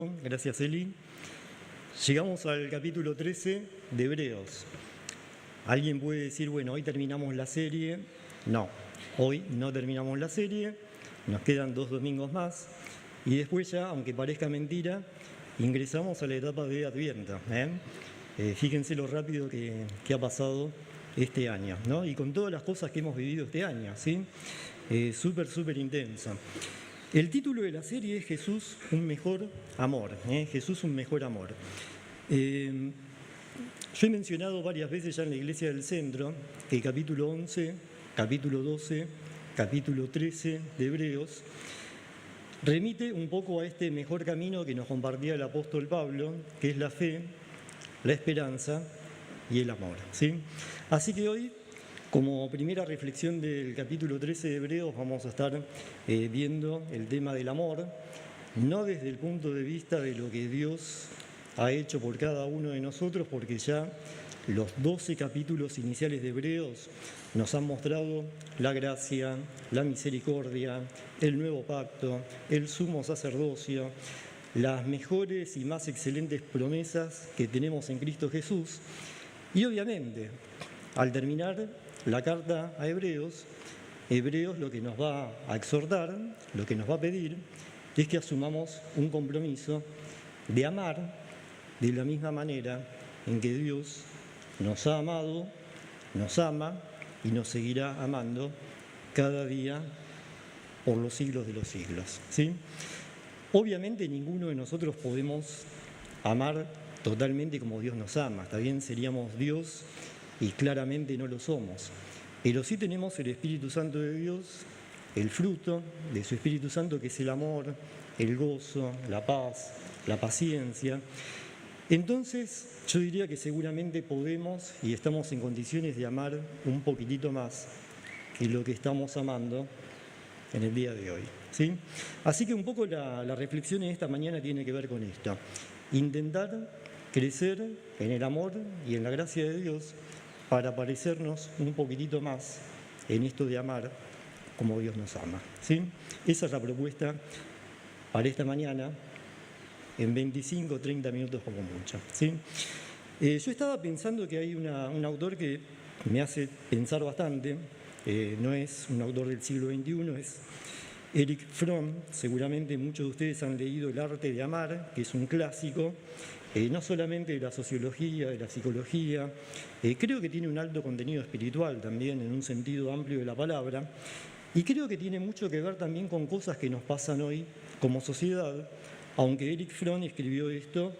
Gracias, Eli. Llegamos al capítulo 13 de Hebreos. Alguien puede decir, bueno, hoy terminamos la serie. No, hoy no terminamos la serie, nos quedan 2 domingos más y después ya, aunque parezca mentira, ingresamos a la etapa de Adviento. Fíjense lo rápido que ha pasado este año, ¿no? Y con todas las cosas que hemos vivido este año, ¿sí? Súper intenso. El título de la serie es Jesús, un mejor amor. Jesús, un mejor amor. Yo he mencionado varias veces ya en la Iglesia del Centro que el capítulo 11, capítulo 12, capítulo 13 de Hebreos remite un poco a este mejor camino que nos compartía el apóstol Pablo, que es la fe, la esperanza y el amor, ¿sí? Así que hoy, como primera reflexión del capítulo 13 de Hebreos, vamos a estar viendo el tema del amor, no desde el punto de vista de lo que Dios ha hecho por cada uno de nosotros, porque ya los 12 capítulos iniciales de Hebreos nos han mostrado la gracia, la misericordia, el nuevo pacto, el sumo sacerdocio, las mejores y más excelentes promesas que tenemos en Cristo Jesús. Y obviamente, al terminar la carta a Hebreos lo que nos va a exhortar, lo que nos va a pedir, es que asumamos un compromiso de amar de la misma manera en que Dios nos ha amado, nos ama y nos seguirá amando cada día por los siglos de los siglos, ¿sí? Obviamente ninguno de nosotros podemos amar totalmente como Dios nos ama, está bien, seríamos Dios y claramente no lo somos, pero sí tenemos el Espíritu Santo de Dios, el fruto de su Espíritu Santo, que es el amor, el gozo, la paz, la paciencia. Entonces, yo diría que seguramente podemos y estamos en condiciones de amar un poquitito más que lo que estamos amando en el día de hoy, ¿sí? Así que un poco la reflexión en esta mañana tiene que ver con esto: intentar crecer en el amor y en la gracia de Dios para parecernos un poquitito más en esto de amar como Dios nos ama, ¿sí? Esa es la propuesta para esta mañana, en 25 o 30 minutos como mucho, ¿sí? Yo estaba pensando que hay un autor que me hace pensar bastante, no es un autor del siglo XXI, es Erich Fromm. Seguramente muchos de ustedes han leído El arte de amar, que es un clásico, no solamente de la sociología, de la psicología, creo que tiene un alto contenido espiritual también, en un sentido amplio de la palabra, y creo que tiene mucho que ver también con cosas que nos pasan hoy como sociedad, aunque Erich Fromm escribió esto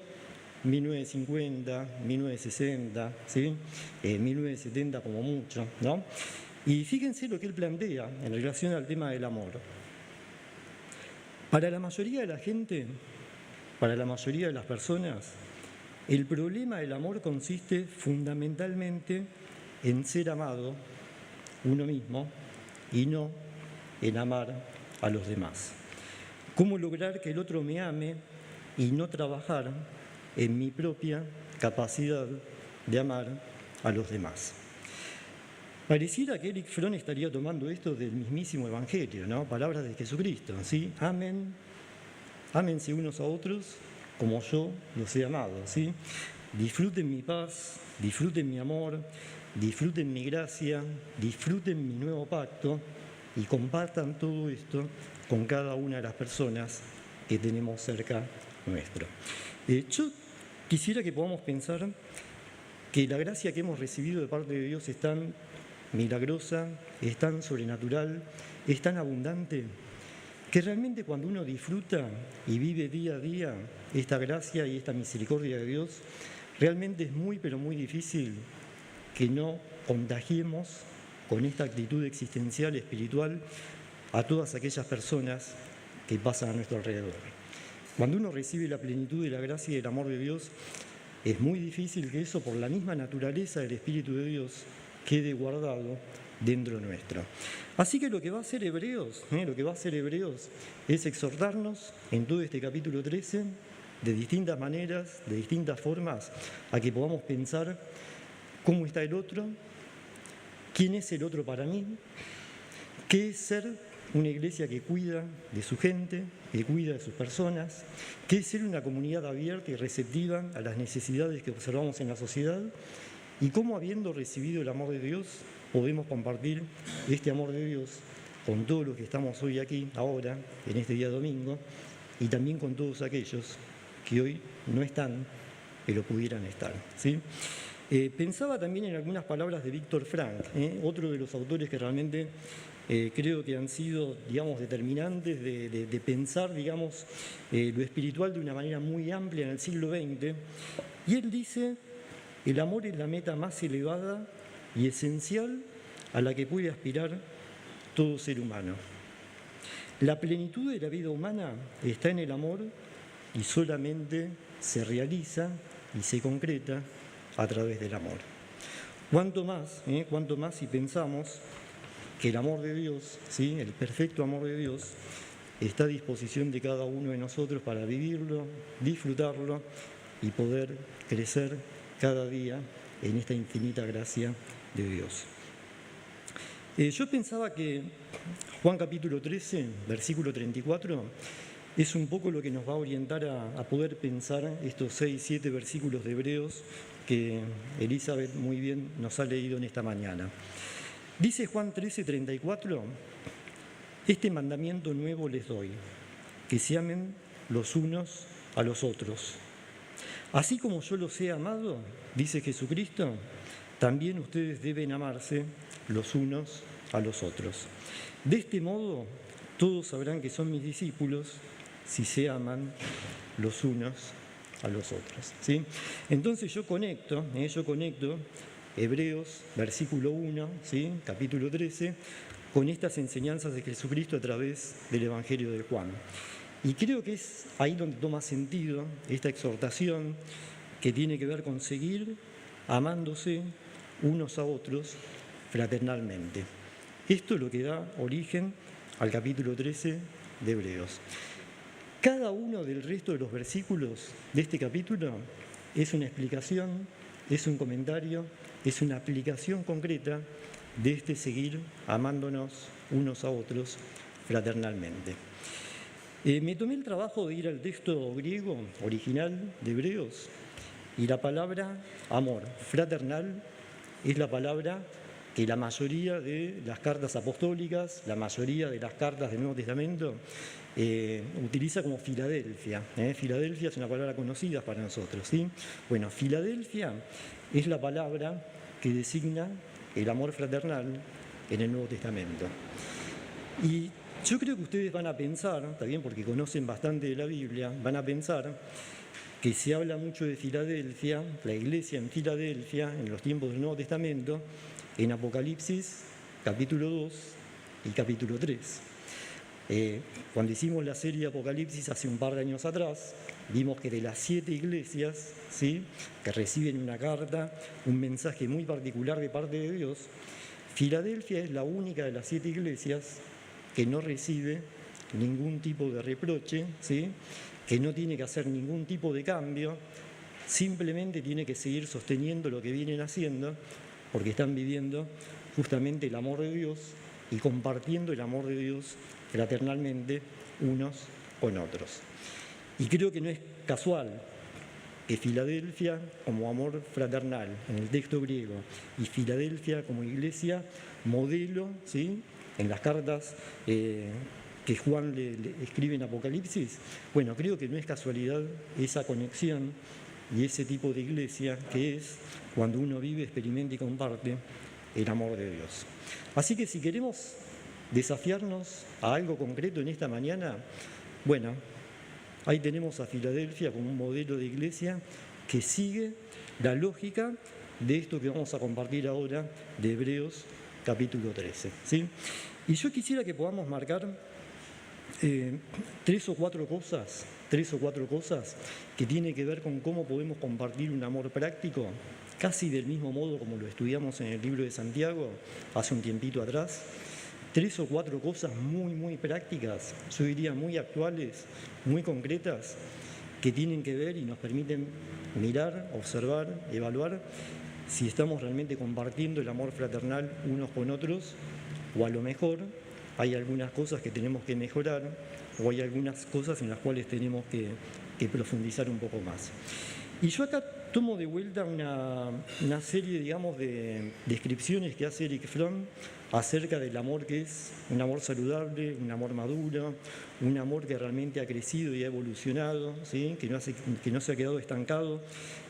en 1950, 1960, ¿sí? 1970 como mucho, ¿no? Y fíjense lo que él plantea en relación al tema del amor. Para la mayoría de la gente, para la mayoría de las personas, el problema del amor consiste fundamentalmente en ser amado uno mismo y no en amar a los demás. ¿Cómo lograr que el otro me ame y no trabajar en mi propia capacidad de amar a los demás? Pareciera que Erich Fromm estaría tomando esto del mismísimo Evangelio, ¿no? Palabras de Jesucristo, ¿sí? Ámense unos a otros como yo los he amado, ¿sí? Disfruten mi paz, disfruten mi amor, disfruten mi gracia, disfruten mi nuevo pacto y compartan todo esto con cada una de las personas que tenemos cerca nuestro. Yo quisiera que podamos pensar que la gracia que hemos recibido de parte de Dios es tan milagrosa, es tan sobrenatural, es tan abundante, que realmente cuando uno disfruta y vive día a día esta gracia y esta misericordia de Dios, realmente es muy, pero muy difícil que no contagiemos con esta actitud existencial, espiritual, a todas aquellas personas que pasan a nuestro alrededor. Cuando uno recibe la plenitud de la gracia y del amor de Dios, es muy difícil que eso, por la misma naturaleza del Espíritu de Dios, quede guardado dentro nuestro. Así que lo que va a hacer Hebreos, es exhortarnos en todo este capítulo 13, de distintas maneras, de distintas formas, a que podamos pensar cómo está el otro, quién es el otro para mí, qué es ser una iglesia que cuida de su gente, que cuida de sus personas, que es ser una comunidad abierta y receptiva a las necesidades que observamos en la sociedad, y cómo, habiendo recibido el amor de Dios, podemos compartir este amor de Dios con todos los que estamos hoy aquí, ahora, en este día domingo, y también con todos aquellos que hoy no están, pero pudieran estar, ¿sí? Pensaba también en algunas palabras de Víctor Frank, otro de los autores que realmente creo que han sido, digamos, determinantes de pensar, digamos, lo espiritual de una manera muy amplia en el siglo XX. Y él dice: el amor es la meta más elevada y esencial a la que puede aspirar todo ser humano. La plenitud de la vida humana está en el amor y solamente se realiza y se concreta a través del amor. Cuanto más si pensamos que el amor de Dios, ¿sí?, el perfecto amor de Dios, está a disposición de cada uno de nosotros para vivirlo, disfrutarlo y poder crecer cada día en esta infinita gracia de Dios. Yo pensaba que Juan capítulo 13, versículo 34, es un poco lo que nos va a orientar a poder pensar estos 6, 7 versículos de Hebreos que Elizabeth muy bien nos ha leído en esta mañana. Dice Juan 13, 34, este mandamiento nuevo les doy, que se amen los unos a los otros. Así como yo los he amado, dice Jesucristo, también ustedes deben amarse los unos a los otros. De este modo, todos sabrán que son mis discípulos si se aman los unos a los otros, ¿sí? Entonces yo conecto Hebreos, versículo 1, ¿sí?, capítulo 13, con estas enseñanzas de Jesucristo a través del Evangelio de Juan. Y creo que es ahí donde toma sentido esta exhortación que tiene que ver con seguir amándose unos a otros fraternalmente. Esto es lo que da origen al capítulo 13 de Hebreos. Cada uno del resto de los versículos de este capítulo es una explicación, es un comentario, es una aplicación concreta de este seguir amándonos unos a otros fraternalmente. Me tomé el trabajo de ir al texto griego original de Hebreos y la palabra amor fraternal es la palabra que la mayoría de las cartas apostólicas, la mayoría de las cartas del Nuevo Testamento utiliza como Filadelfia. Filadelfia es una palabra conocida para nosotros, ¿sí? Bueno, Filadelfia es la palabra que designa el amor fraternal en el Nuevo Testamento. Y yo creo que ustedes van a pensar, también porque conocen bastante de la Biblia, van a pensar que se habla mucho de Filadelfia, la iglesia en Filadelfia, en los tiempos del Nuevo Testamento, en Apocalipsis, capítulo 2 y capítulo 3. Cuando hicimos la serie de Apocalipsis hace un par de años atrás, vimos que de las 7 iglesias, ¿sí?, que reciben una carta, un mensaje muy particular de parte de Dios, Filadelfia es la única de las 7 iglesias que no recibe ningún tipo de reproche, ¿sí?, que no tiene que hacer ningún tipo de cambio, simplemente tiene que seguir sosteniendo lo que vienen haciendo, porque están viviendo justamente el amor de Dios y compartiendo el amor de Dios fraternalmente unos con otros. Y creo que no es casual que Filadelfia como amor fraternal en el texto griego y Filadelfia como iglesia modelo, ¿sí?, en las cartas que Juan le escribe en Apocalipsis. Bueno, creo que no es casualidad esa conexión y ese tipo de iglesia que es cuando uno vive, experimenta y comparte el amor de Dios. Así que si queremos desafiarnos a algo concreto en esta mañana, bueno, ahí tenemos a Filadelfia como un modelo de iglesia que sigue la lógica de esto que vamos a compartir ahora de Hebreos capítulo 13, ¿sí? Y yo quisiera que podamos marcar 3 o 4 cosas que tienen que ver con cómo podemos compartir un amor práctico, casi del mismo modo como lo estudiamos en el libro de Santiago hace un tiempito atrás. 3 o 4 cosas muy, muy prácticas, yo diría muy actuales, muy concretas, que tienen que ver y nos permiten mirar, observar, evaluar si estamos realmente compartiendo el amor fraternal unos con otros, o a lo mejor hay algunas cosas que tenemos que mejorar o hay algunas cosas en las cuales tenemos que profundizar un poco más. Y yo acá tomo de vuelta una serie, digamos, de descripciones que hace Erich Fromm acerca del amor que es un amor saludable, un amor maduro, un amor que realmente ha crecido y ha evolucionado, ¿sí? que no se ha quedado estancado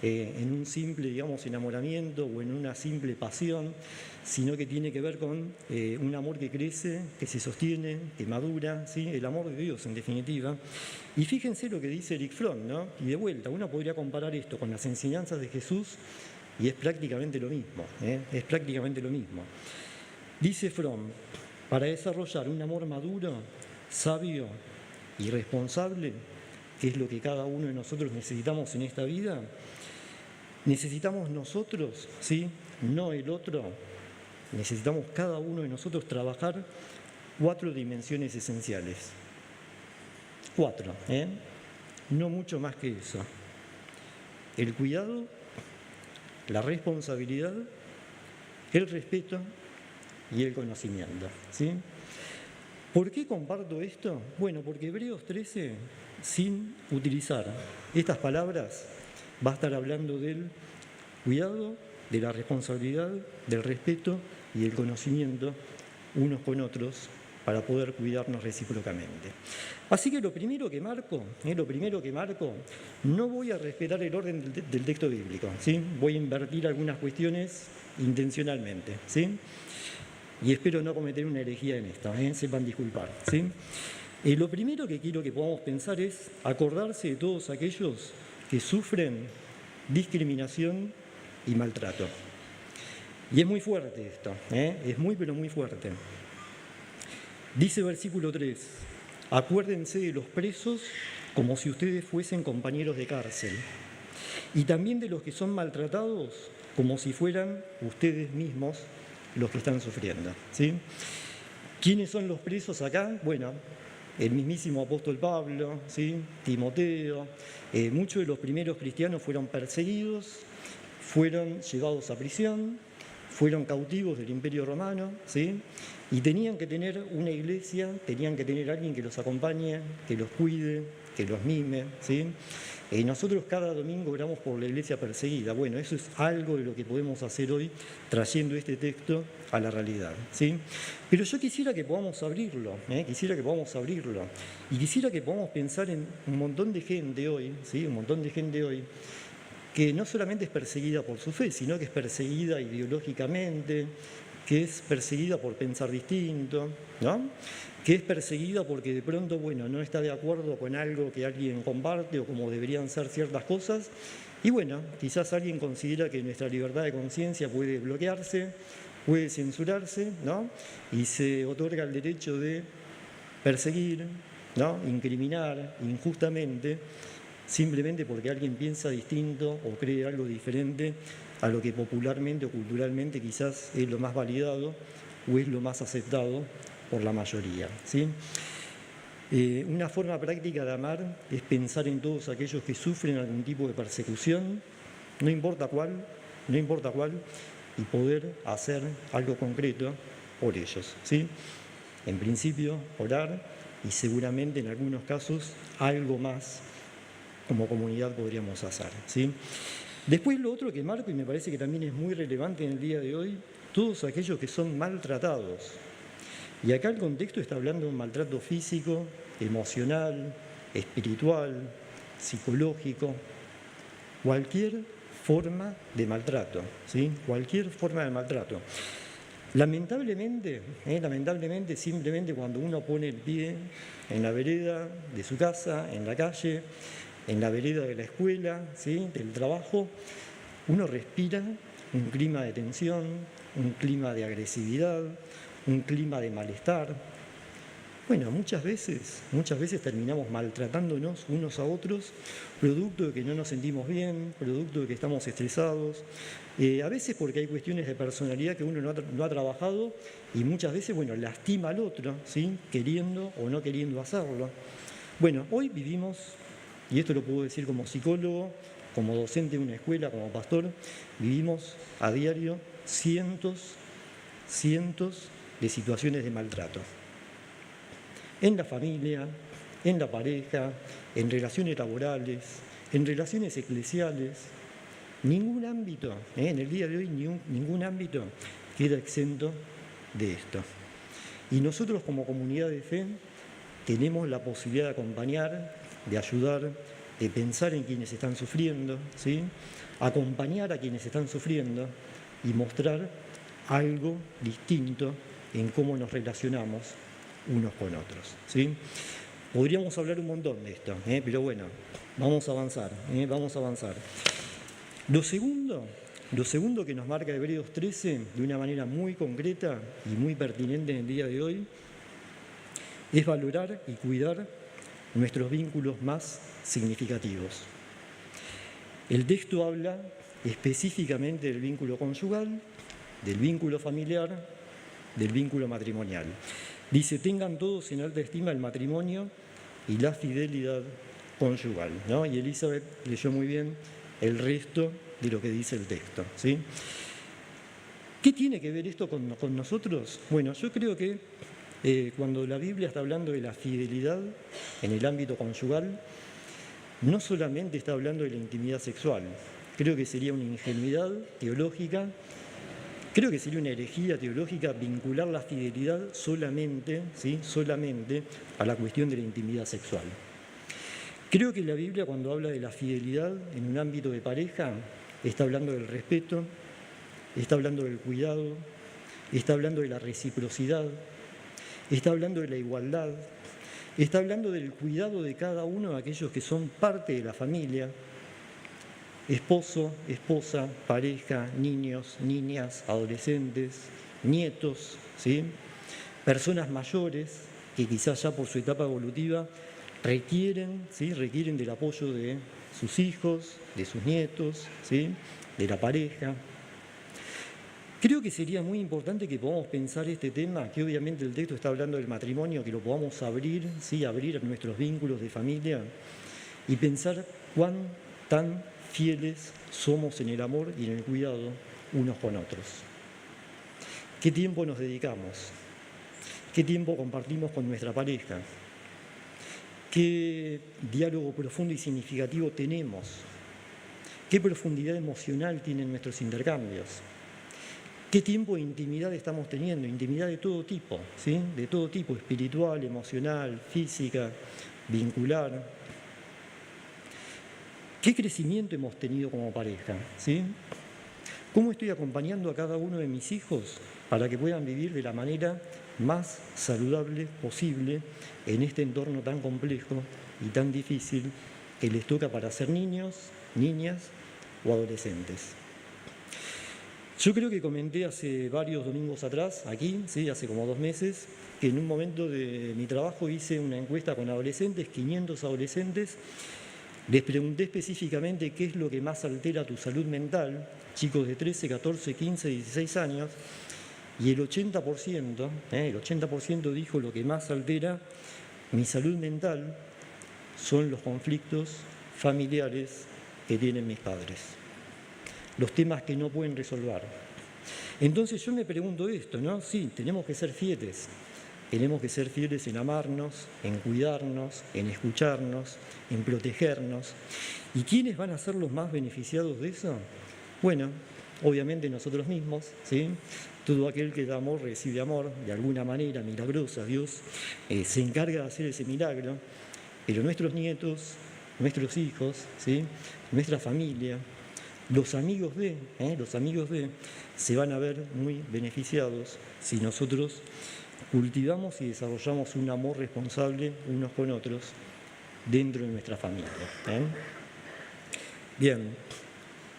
en un simple, digamos, enamoramiento o en una simple pasión, sino que tiene que ver con un amor que crece, que se sostiene, que madura, ¿sí? El amor de Dios, en definitiva. Y fíjense lo que dice Erich Fromm, ¿no? Y de vuelta, uno podría comparar esto con las enseñanzas de Jesús y es prácticamente lo mismo, es prácticamente lo mismo. Dice Fromm, para desarrollar un amor maduro, sabio y responsable, que es lo que cada uno de nosotros necesitamos en esta vida, necesitamos nosotros, ¿sí? No el otro, necesitamos cada uno de nosotros trabajar 4 dimensiones esenciales. 4, no mucho más que eso. El cuidado, la responsabilidad, el respeto y el conocimiento, ¿sí? ¿Por qué comparto esto? Bueno, porque Hebreos 13, sin utilizar estas palabras, va a estar hablando del cuidado, de la responsabilidad, del respeto y el conocimiento unos con otros para poder cuidarnos recíprocamente. Así que lo primero que marco, no voy a respetar el orden del texto bíblico, ¿sí? Voy a invertir algunas cuestiones intencionalmente, ¿sí? Y espero no cometer una herejía en esto, sepan disculpar, ¿sí? Lo primero que quiero que podamos pensar es acordarse de todos aquellos que sufren discriminación y maltrato. Y es muy fuerte esto, es muy pero muy fuerte. Dice versículo 3, acuérdense de los presos como si ustedes fuesen compañeros de cárcel, y también de los que son maltratados como si fueran ustedes mismos los que están sufriendo, ¿sí? ¿Quiénes son los presos acá? Bueno, el mismísimo apóstol Pablo, ¿sí? Timoteo, muchos de los primeros cristianos fueron perseguidos, fueron llevados a prisión, fueron cautivos del Imperio Romano, ¿sí? Y tenían que tener una iglesia, tenían que tener alguien que los acompañe, que los cuide, que los mime, ¿sí? Nosotros cada domingo oramos por la iglesia perseguida. Bueno, eso es algo de lo que podemos hacer hoy trayendo este texto a la realidad, ¿sí? Pero yo quisiera que podamos abrirlo, y quisiera que podamos pensar en un montón de gente hoy, ¿sí? Un montón de gente hoy que no solamente es perseguida por su fe, sino que es perseguida ideológicamente, que es perseguida por pensar distinto, ¿no? Que es perseguida porque de pronto, bueno, no está de acuerdo con algo que alguien comparte o como deberían ser ciertas cosas. Y bueno, quizás alguien considera que nuestra libertad de conciencia puede bloquearse, puede censurarse, ¿no? Y se otorga el derecho de perseguir, ¿no? Incriminar injustamente, simplemente porque alguien piensa distinto o cree algo diferente a lo que popularmente o culturalmente quizás es lo más validado o es lo más aceptado por la mayoría, ¿sí? Una forma práctica de amar es pensar en todos aquellos que sufren algún tipo de persecución, no importa cuál, y poder hacer algo concreto por ellos, ¿sí? En principio, orar y seguramente en algunos casos algo más como comunidad podríamos hacer, ¿sí? Después lo otro que marco y me parece que también es muy relevante en el día de hoy, todos aquellos que son maltratados. Y acá el contexto está hablando de un maltrato físico, emocional, espiritual, psicológico, cualquier forma de maltrato, ¿sí? Cualquier forma de maltrato. Lamentablemente, simplemente cuando uno pone el pie en la vereda de su casa, en la calle, en la vereda de la escuela, ¿sí? Del trabajo, uno respira un clima de tensión, un clima de agresividad, un clima de malestar. Bueno, muchas veces terminamos maltratándonos unos a otros, producto de que no nos sentimos bien, producto de que estamos estresados, a veces porque hay cuestiones de personalidad que uno no ha trabajado y muchas veces, bueno, lastima al otro, ¿sí? Queriendo o no queriendo hacerlo. Bueno, hoy vivimos, y esto lo puedo decir como psicólogo, como docente de una escuela, como pastor, vivimos a diario cientos de situaciones de maltrato. en la familia, en la pareja, en relaciones laborales, en relaciones eclesiales. Ningún ámbito, en el día de hoy, ningún ámbito queda exento de esto. Y nosotros como comunidad de fe tenemos la posibilidad de acompañar, de ayudar, de pensar en quienes están sufriendo, ¿sí? Acompañar a quienes están sufriendo y mostrar algo distinto en cómo nos relacionamos unos con otros, ¿sí? Podríamos hablar un montón de esto, pero bueno, vamos a avanzar, vamos a avanzar. Lo segundo que nos marca Hebreos 13 de una manera muy concreta y muy pertinente en el día de hoy es valorar y cuidar nuestros vínculos más significativos. El texto habla específicamente del vínculo conyugal, del vínculo familiar, del vínculo matrimonial. Dice, tengan todos en alta estima el matrimonio y la fidelidad conyugal, ¿no? Y Elizabeth leyó muy bien el resto de lo que dice el texto, ¿sí? ¿Qué tiene que ver esto con nosotros? Bueno, yo creo que cuando la Biblia está hablando de la fidelidad en el ámbito conyugal, no solamente está hablando de la intimidad sexual. Creo que sería una ingenuidad teológica, creo que sería una herejía teológica vincular la fidelidad solamente, ¿sí? Solamente a la cuestión de la intimidad sexual. Creo que la Biblia, cuando habla de la fidelidad en un ámbito de pareja, está hablando del respeto, está hablando del cuidado, está hablando de la reciprocidad, está hablando de la igualdad, está hablando del cuidado de cada uno de aquellos que son parte de la familia, esposo, esposa, pareja, niños, niñas, adolescentes, nietos, ¿sí? Personas mayores que quizás ya por su etapa evolutiva requieren del apoyo de sus hijos, de sus nietos, ¿sí? De la pareja. Creo que sería muy importante que podamos pensar este tema, que obviamente el texto está hablando del matrimonio, que lo podamos abrir, ¿sí? Abrir a nuestros vínculos de familia y pensar tan fieles somos en el amor y en el cuidado unos con otros. ¿Qué tiempo nos dedicamos? ¿Qué tiempo compartimos con nuestra pareja? ¿Qué diálogo profundo y significativo tenemos? ¿Qué profundidad emocional tienen nuestros intercambios? ¿Qué tiempo de intimidad estamos teniendo? Intimidad de todo tipo, ¿sí? De todo tipo, espiritual, emocional, física, vincular. ¿Qué crecimiento hemos tenido como pareja? ¿Sí? ¿Cómo estoy acompañando a cada uno de mis hijos para que puedan vivir de la manera más saludable posible en este entorno tan complejo y tan difícil que les toca para ser niños, niñas o adolescentes? Yo creo que comenté hace varios domingos atrás, aquí, ¿sí? Hace como 2 meses, que en un momento de mi trabajo hice una encuesta con adolescentes, 500 adolescentes. Les pregunté específicamente qué es lo que más altera tu salud mental, chicos de 13, 14, 15, 16 años, y el 80% dijo lo que más altera mi salud mental son los conflictos familiares que tienen mis padres, los temas que no pueden resolver. Entonces yo me pregunto esto, ¿no? Sí, tenemos que ser fieles en amarnos, en cuidarnos, en escucharnos, en protegernos. ¿Y quiénes van a ser los más beneficiados de eso? Bueno, obviamente nosotros mismos, ¿sí? Todo aquel que da amor recibe amor, de alguna manera milagrosa. Dios se encarga de hacer ese milagro, pero nuestros nietos, nuestros hijos, ¿sí? Nuestra familia, los amigos de se van a ver muy beneficiados si nosotros cultivamos y desarrollamos un amor responsable unos con otros dentro de nuestra familia. Bien,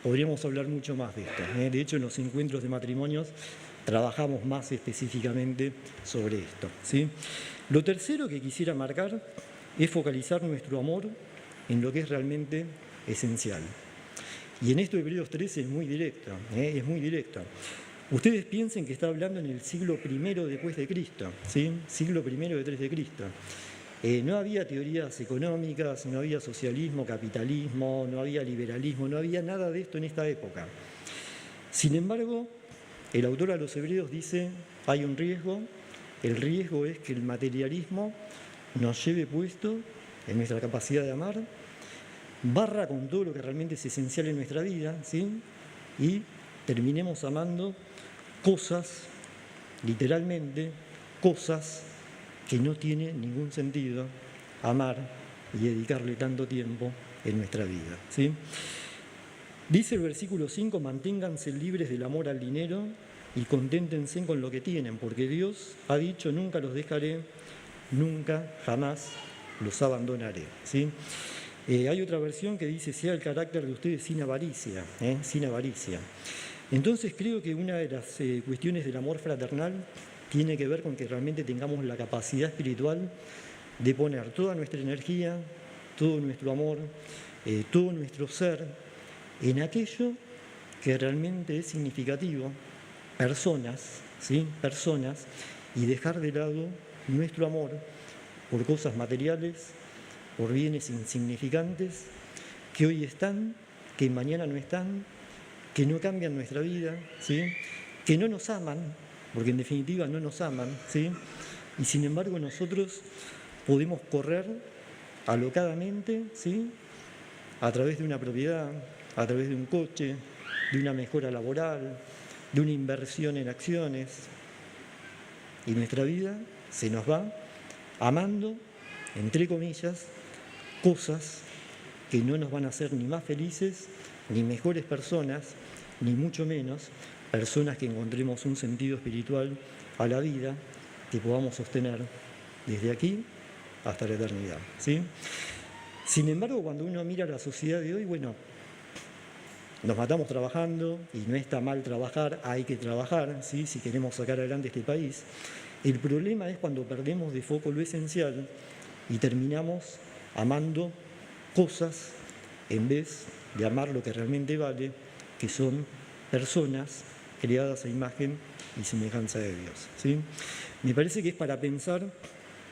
podríamos hablar mucho más de esto. De hecho, en los encuentros de matrimonios trabajamos más específicamente sobre esto, ¿sí? Lo tercero que quisiera marcar es focalizar nuestro amor en lo que es realmente esencial. Y en esto Hebreos 13 es muy directo, es muy directo. Ustedes piensen que está hablando en el siglo I después de Cristo, ¿sí? Siglo I después de Cristo. No había teorías económicas, no había socialismo, capitalismo, no había liberalismo, no había nada de esto en esta época. Sin embargo, el autor a los Hebreos dice, hay un riesgo, el riesgo es que el materialismo nos lleve puesto en nuestra capacidad de amar, barra con todo lo que realmente es esencial en nuestra vida, ¿sí? Y terminemos amando cosas, literalmente, cosas que no tiene ningún sentido amar y dedicarle tanto tiempo en nuestra vida, ¿sí? Dice el versículo 5, manténganse libres del amor al dinero y conténtense con lo que tienen, porque Dios ha dicho, nunca los dejaré, nunca, jamás los abandonaré, ¿sí? Hay otra versión que dice, sea el carácter de ustedes sin avaricia, sin avaricia. Entonces creo que una de las cuestiones del amor fraternal tiene que ver con que realmente tengamos la capacidad espiritual de poner toda nuestra energía, todo nuestro amor, todo nuestro ser en aquello que realmente es significativo, personas, ¿sí? Personas, y dejar de lado nuestro amor por cosas materiales, por bienes insignificantes, que hoy están, que mañana no están, que no cambian nuestra vida, ¿sí? Que no nos aman, porque en definitiva no nos aman, ¿sí? Y sin embargo nosotros podemos correr alocadamente, ¿sí? A través de una propiedad, a través de un coche, de una mejora laboral, de una inversión en acciones. Y nuestra vida se nos va amando, entre comillas, cosas que no nos van a hacer ni más felices, ni mejores personas, ni mucho menos personas que encontremos un sentido espiritual a la vida que podamos sostener desde aquí hasta la eternidad, ¿sí? Sin embargo, cuando uno mira la sociedad de hoy, bueno, nos matamos trabajando y no está mal trabajar, hay que trabajar, ¿sí? Si queremos sacar adelante este país. El problema es cuando perdemos de foco lo esencial y terminamos amando cosas en vez de amar lo que realmente vale, que son personas creadas a imagen y semejanza de Dios, ¿sí? Me parece que es para pensar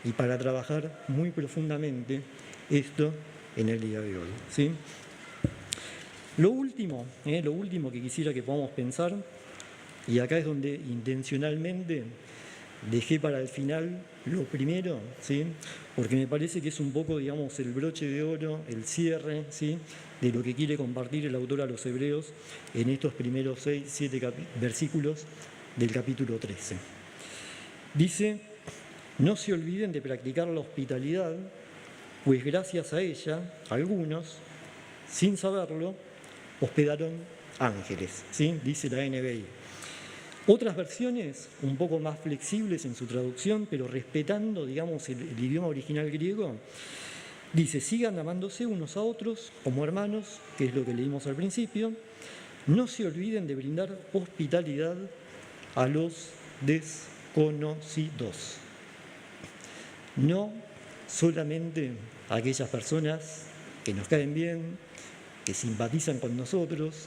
y para trabajar muy profundamente esto en el día de hoy, ¿sí? Lo último que quisiera que podamos pensar, y acá es donde intencionalmente dejé para el final lo primero, ¿sí? Porque me parece que es un poco, digamos, el broche de oro, el cierre, ¿sí? De lo que quiere compartir el autor a los hebreos en estos primeros 6-7 versículos del capítulo 13. Dice, no se olviden de practicar la hospitalidad, pues gracias a ella, algunos, sin saberlo, hospedaron ángeles, ¿sí? Dice la NBI. Otras versiones, un poco más flexibles en su traducción, pero respetando, digamos, el idioma original griego, dice, sigan amándose unos a otros como hermanos, que es lo que leímos al principio, no se olviden de brindar hospitalidad a los desconocidos. No solamente a aquellas personas que nos caen bien, que simpatizan con nosotros,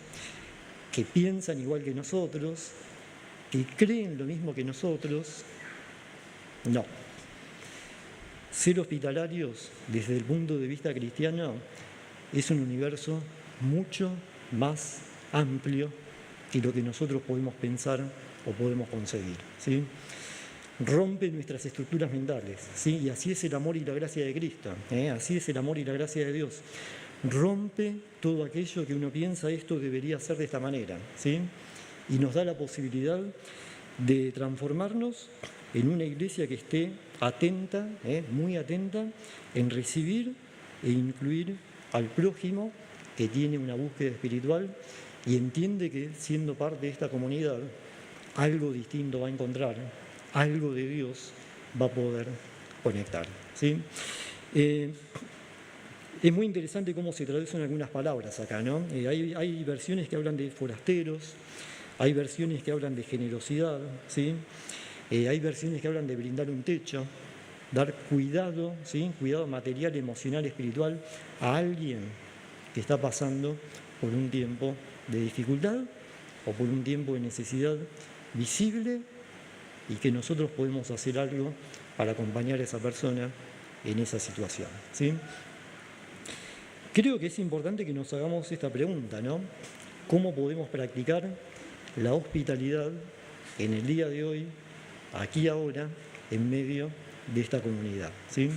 que piensan igual que nosotros, que creen lo mismo que nosotros. No. Ser hospitalarios desde el punto de vista cristiano es un universo mucho más amplio que lo que nosotros podemos pensar o podemos concebir, ¿sí? Rompe nuestras estructuras mentales, ¿sí? Y así es el amor y la gracia de Cristo, así es el amor y la gracia de Dios. Rompe todo aquello que uno piensa, esto debería ser de esta manera, ¿sí? Y nos da la posibilidad de transformarnos en una iglesia que esté atenta, muy atenta, en recibir e incluir al prójimo que tiene una búsqueda espiritual y entiende que siendo parte de esta comunidad, algo distinto va a encontrar, algo de Dios va a poder conectar, ¿sí? Es muy interesante cómo se traducen algunas palabras acá, ¿no? Hay versiones que hablan de forasteros, hay versiones que hablan de generosidad, ¿sí? Hay versiones que hablan de brindar un techo, dar cuidado, ¿sí? Cuidado material, emocional, espiritual a alguien que está pasando por un tiempo de dificultad o por un tiempo de necesidad visible y que nosotros podemos hacer algo para acompañar a esa persona en esa situación, ¿sí? Creo que es importante que nos hagamos esta pregunta, ¿no? ¿Cómo podemos practicar la hospitalidad en el día de hoy, aquí ahora, en medio de esta comunidad, ¿sí?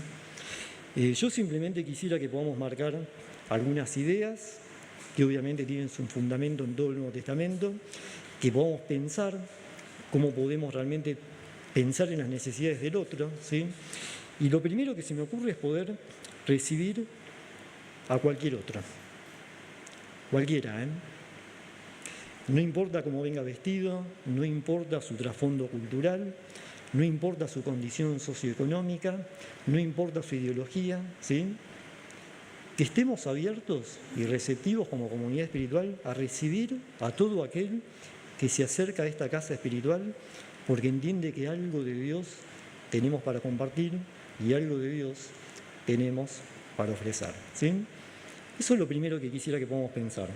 Yo simplemente quisiera que podamos marcar algunas ideas que obviamente tienen su fundamento en todo el Nuevo Testamento, que podamos pensar cómo podemos realmente pensar en las necesidades del otro, ¿sí? Y lo primero que se me ocurre es poder recibir a cualquier otro, cualquiera, ¿eh? No importa cómo venga vestido, no importa su trasfondo cultural, no importa su condición socioeconómica, no importa su ideología, ¿sí? Que estemos abiertos y receptivos como comunidad espiritual a recibir a todo aquel que se acerca a esta casa espiritual porque entiende que algo de Dios tenemos para compartir y algo de Dios tenemos para ofrecer, ¿sí? Eso es lo primero que quisiera que podamos pensar.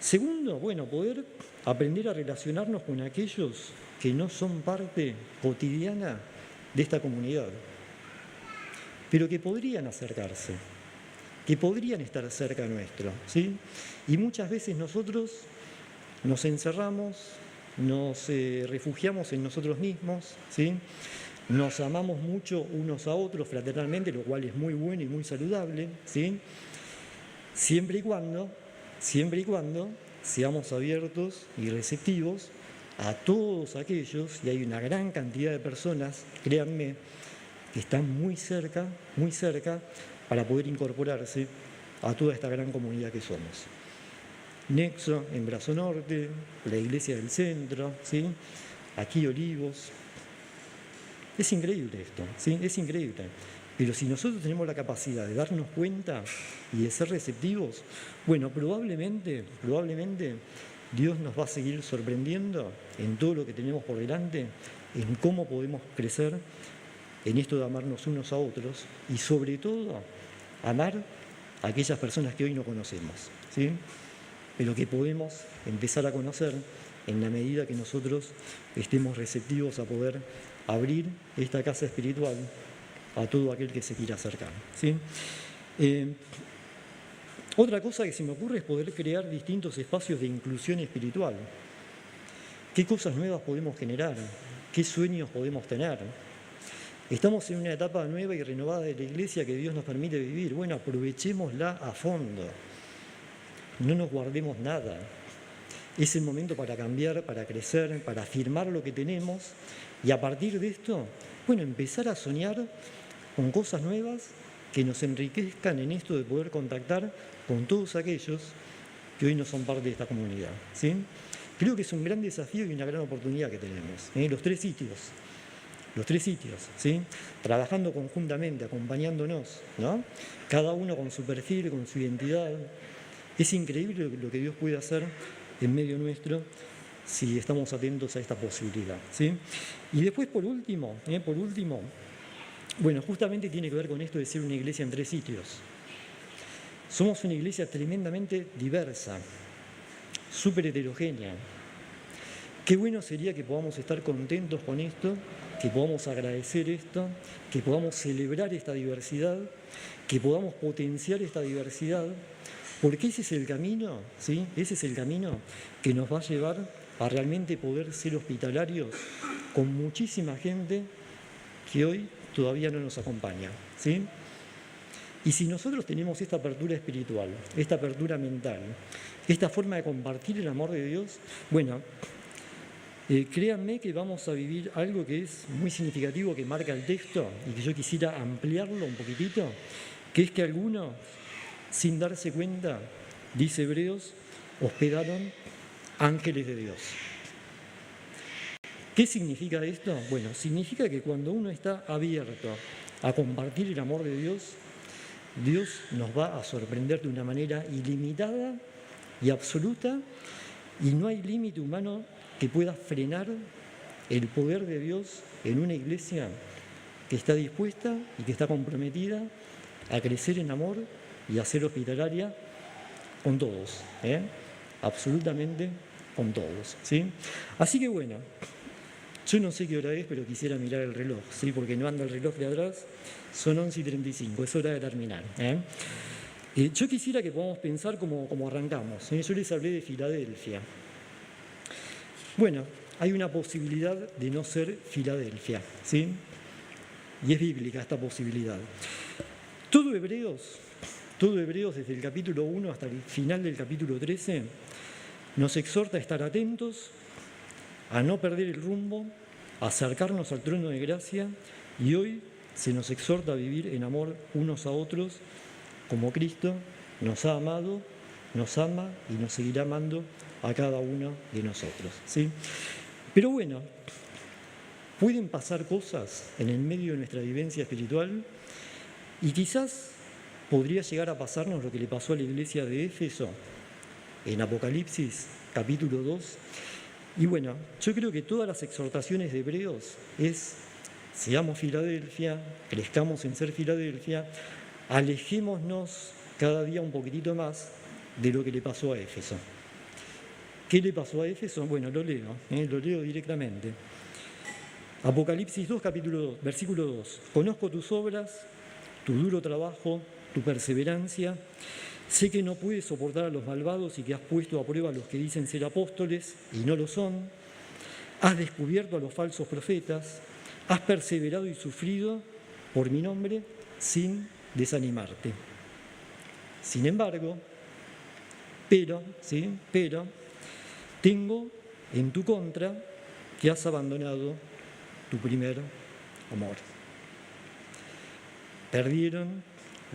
Segundo, bueno, poder aprender a relacionarnos con aquellos que no son parte cotidiana de esta comunidad, pero que podrían acercarse, que podrían estar cerca nuestro, ¿sí? Y muchas veces nosotros nos encerramos, nos refugiamos en nosotros mismos, ¿sí? Nos amamos mucho unos a otros fraternalmente, lo cual es muy bueno y muy saludable, ¿sí? Siempre y cuando seamos abiertos y receptivos a todos aquellos, y hay una gran cantidad de personas, créanme, que están muy cerca, para poder incorporarse a toda esta gran comunidad que somos. Nexo, en Brazo Norte, la Iglesia del Centro, ¿sí? Aquí Olivos. Es increíble esto, ¿sí? Es increíble. Pero si nosotros tenemos la capacidad de darnos cuenta y de ser receptivos, bueno, probablemente Dios nos va a seguir sorprendiendo en todo lo que tenemos por delante, en cómo podemos crecer en esto de amarnos unos a otros y sobre todo amar a aquellas personas que hoy no conocemos, ¿sí? Pero que podemos empezar a conocer en la medida que nosotros estemos receptivos a poder abrir esta casa espiritual a todo aquel que se quiera acercar, ¿sí? Otra cosa que se me ocurre es poder crear distintos espacios de inclusión espiritual. ¿Qué cosas nuevas podemos generar? ¿Qué sueños podemos tener? Estamos en una etapa nueva y renovada de la Iglesia que Dios nos permite vivir. Bueno, aprovechémosla a fondo. No nos guardemos nada. Es el momento para cambiar, para crecer, para afirmar lo que tenemos y a partir de esto, bueno, empezar a soñar con cosas nuevas que nos enriquezcan en esto de poder contactar con todos aquellos que hoy no son parte de esta comunidad, ¿sí? Creo que es un gran desafío y una gran oportunidad que tenemos. Los tres sitios, ¿sí? Trabajando conjuntamente, acompañándonos, ¿no? Cada uno con su perfil, con su identidad. Es increíble lo que Dios puede hacer en medio nuestro si estamos atentos a esta posibilidad, ¿sí? Y después, por último, bueno, justamente tiene que ver con esto de ser una iglesia en tres sitios. Somos una iglesia tremendamente diversa, súper heterogénea. Qué bueno sería que podamos estar contentos con esto, que podamos agradecer esto, que podamos celebrar esta diversidad, que podamos potenciar esta diversidad, porque ese es el camino, ¿sí? Ese es el camino que nos va a llevar a realmente poder ser hospitalarios con muchísima gente que hoy todavía no nos acompaña, ¿sí? Y si nosotros tenemos esta apertura espiritual, esta apertura mental, esta forma de compartir el amor de Dios, bueno, créanme que vamos a vivir algo que es muy significativo, que marca el texto y que yo quisiera ampliarlo un poquitito, que es que algunos, sin darse cuenta, dice Hebreos, hospedaron ángeles de Dios. ¿Qué significa esto? Bueno, significa que cuando uno está abierto a compartir el amor de Dios, Dios nos va a sorprender de una manera ilimitada y absoluta y no hay límite humano que pueda frenar el poder de Dios en una iglesia que está dispuesta y que está comprometida a crecer en amor y a ser hospitalaria con todos, absolutamente con todos, ¿sí? Así que bueno, yo no sé qué hora es, pero quisiera mirar el reloj, ¿sí? Porque no anda el reloj de atrás, son 11:35, es hora de terminar. Yo quisiera que podamos pensar como arrancamos. Yo les hablé de Filadelfia. Bueno, hay una posibilidad de no ser Filadelfia, ¿sí? Y es bíblica esta posibilidad. Todo Hebreos, desde el capítulo 1 hasta el final del capítulo 13, nos exhorta a estar atentos, a no perder el rumbo, a acercarnos al trono de gracia, y hoy se nos exhorta a vivir en amor unos a otros, como Cristo nos ha amado, nos ama y nos seguirá amando a cada uno de nosotros, ¿sí? Pero bueno, pueden pasar cosas en el medio de nuestra vivencia espiritual y quizás podría llegar a pasarnos lo que le pasó a la iglesia de Éfeso en Apocalipsis capítulo 2. Y bueno, yo creo que todas las exhortaciones de Hebreos es: seamos Filadelfia, crezcamos en ser Filadelfia, alejémonos cada día un poquitito más de lo que le pasó a Éfeso. ¿Qué le pasó a Éfeso? Bueno, lo leo directamente. Apocalipsis 2, capítulo 2, versículo 2. Conozco tus obras, tu duro trabajo, tu perseverancia. Sé que no puedes soportar a los malvados y que has puesto a prueba a los que dicen ser apóstoles y no lo son. Has descubierto a los falsos profetas. Has perseverado y sufrido por mi nombre sin desanimarte. Sin embargo, pero, tengo en tu contra que has abandonado tu primer amor. Perdieron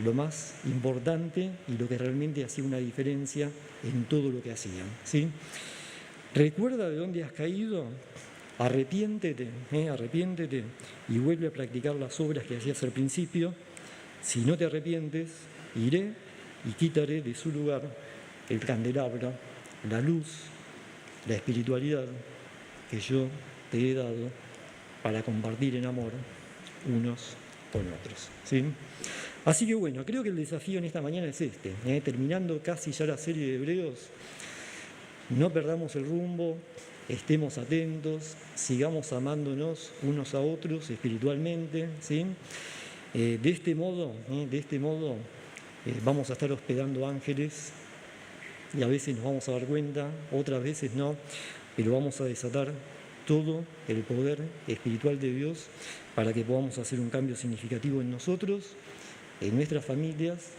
lo más importante y lo que realmente hacía una diferencia en todo lo que hacían, ¿sí? Recuerda de dónde has caído, arrepiéntete y vuelve a practicar las obras que hacías al principio. Si no te arrepientes, iré y quitaré de su lugar el candelabro, la luz, la espiritualidad que yo te he dado para compartir en amor unos con otros, ¿sí? Así que bueno, creo que el desafío en esta mañana es este, terminando casi ya la serie de Hebreos, no perdamos el rumbo, estemos atentos, sigamos amándonos unos a otros espiritualmente, ¿sí? De este modo, vamos a estar hospedando ángeles y a veces nos vamos a dar cuenta, otras veces no, pero vamos a desatar todo el poder espiritual de Dios para que podamos hacer un cambio significativo en nosotros, en nuestras familias,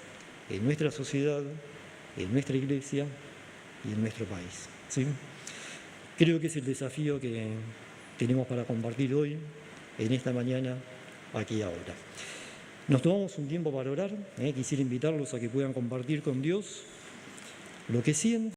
en nuestra sociedad, en nuestra iglesia y en nuestro país, ¿sí? Creo que es el desafío que tenemos para compartir hoy, en esta mañana, aquí y ahora. Nos tomamos un tiempo para orar. Quisiera invitarlos a que puedan compartir con Dios lo que sienten.